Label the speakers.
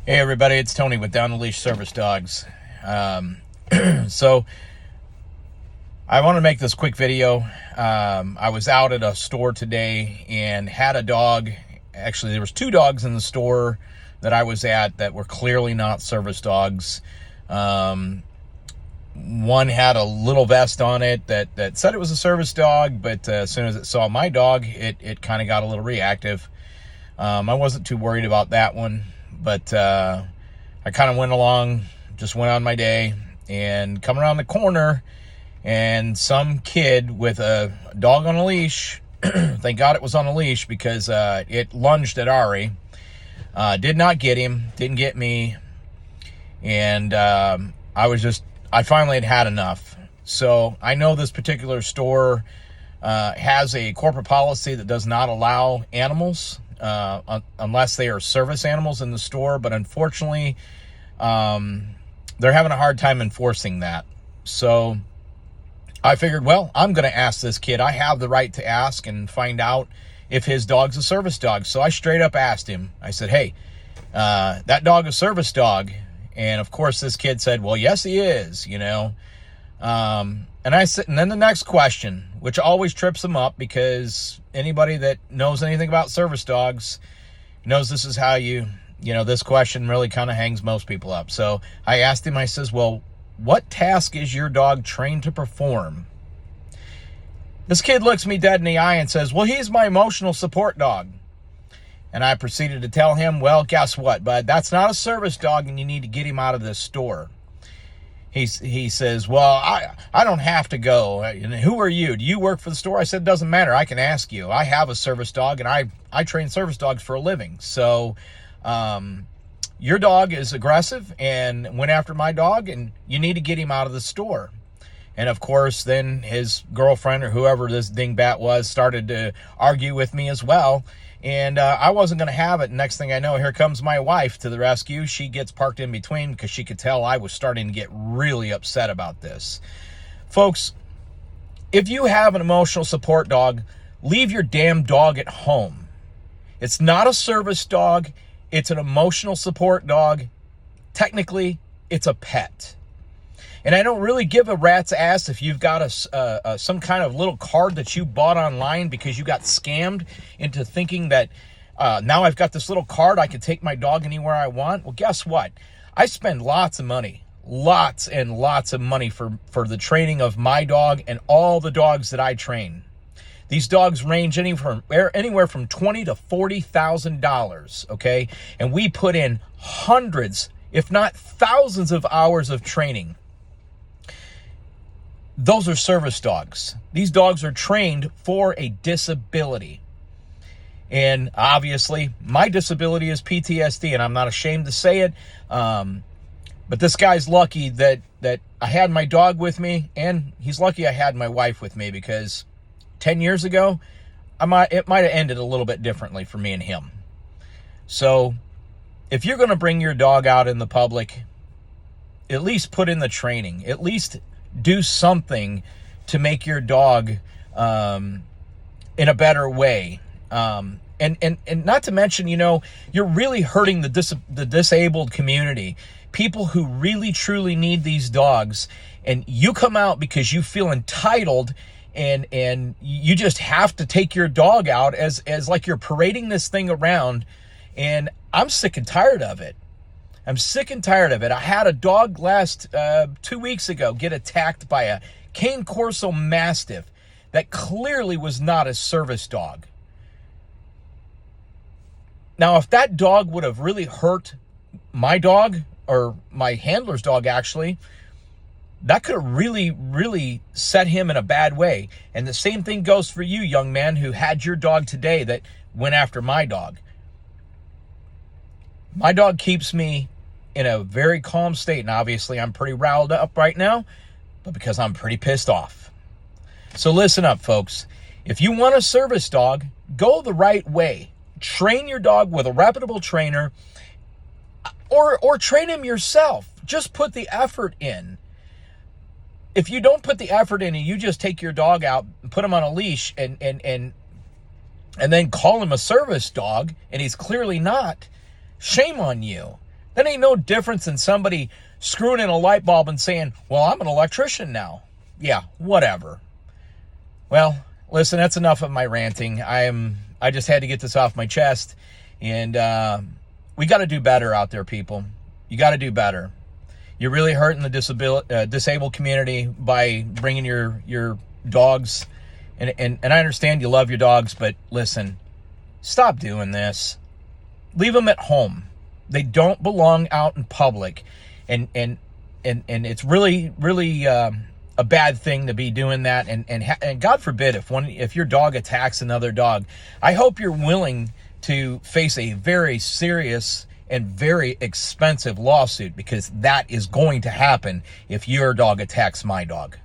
Speaker 1: Hey everybody, it's Tony with Down the Leash Service Dogs. So I want to make this quick video. I was out at a store today and had a dog. Actually, there was two dogs in the store that I was at that were clearly not service dogs. One had a little vest on it that said it was a service dog, but as soon as it saw my dog, it kind of got a little reactive. I wasn't too worried about that one. But I kind of went along, just went on my day, and come around the corner, and some kid with a dog on a leash, thank God it was on a leash because it lunged at Ari, did not get him, didn't get me, and I finally had enough. So I know this particular store has a corporate policy that does not allow animals unless they are service animals in the store, but unfortunately they're having a hard time enforcing that. So I figured, well, I'm going to ask this kid. I have the right to ask and find out if his dog's a service dog. So I straight up asked him. I said, hey, that dog a service dog? And of course this kid said, well, yes he is, you know. And I said, and then the next question, which always trips them up, because anybody that knows anything about service dogs knows this is how this question really kind of hangs most people up. So I asked him, I says, well, what task is your dog trained to perform? This kid looks me dead in the eye and says, well, he's my emotional support dog. And I proceeded to tell him, well, guess what, bud? That's not a service dog, and you need to get him out of this store. He says, well, I don't have to go. And who are you? Do you work for the store? I said, it doesn't matter. I can ask you. I have a service dog, and I train service dogs for a living. So your dog is aggressive and went after my dog, and you need to get him out of the store. And, of course, then his girlfriend or whoever this dingbat was started to argue with me as well. And I wasn't going to have it. Next thing I know, here comes my wife to the rescue. She gets parked in between because she could tell I was starting to get really upset about this. Folks, if you have an emotional support dog, leave your damn dog at home. It's not a service dog. It's an emotional support dog. Technically, it's a pet. And I don't really give a rat's ass if you've got some kind of little card that you bought online because you got scammed into thinking that now I've got this little card, I can take my dog anywhere I want. Well, guess what? I spend lots of money, lots and lots of money for the training of my dog and all the dogs that I train. These dogs range anywhere from $20,000 to $40,000, okay? And we put in hundreds, if not thousands of hours of training. Those are service dogs. These dogs are trained for a disability. And obviously, my disability is PTSD, and I'm not ashamed to say it. But this guy's lucky that I had my dog with me, and he's lucky I had my wife with me, because 10 years ago, it might have ended a little bit differently for me and him. So if you're going to bring your dog out in the public, at least put in the training. At least do something to make your dog in a better way. And not to mention, you're really hurting the disabled community. People who really, truly need these dogs. And you come out because you feel entitled and you just have to take your dog out as like you're parading this thing around. And I'm sick and tired of it. I'm sick and tired of it. I had a dog last 2 weeks ago get attacked by a Cane Corso Mastiff that clearly was not a service dog. Now, if that dog would have really hurt my dog, or my handler's dog actually, that could have really, really set him in a bad way. And the same thing goes for you, young man, who had your dog today that went after my dog. My dog keeps me in a very calm state, and obviously I'm pretty riled up right now, but because I'm pretty pissed off. So listen up, folks. If you want a service dog, go the right way. Train your dog with a reputable trainer, or train him yourself. Just put the effort in. If you don't put the effort in and you just take your dog out and put him on a leash and then call him a service dog, and he's clearly not, shame on you. That ain't no difference than somebody screwing in a light bulb and saying, well, I'm an electrician now. Yeah, whatever. Well, listen, that's enough of my ranting. I just had to get this off my chest. And we got to do better out there, people. You got to do better. You're really hurting the disabled community by bringing your dogs. And I understand you love your dogs, but listen, stop doing this. Leave them at home. They don't belong out in public. And it's really a bad thing to be doing that. And God forbid if your dog attacks another dog, I hope you're willing to face a very serious and very expensive lawsuit, because that is going to happen if your dog attacks my dog.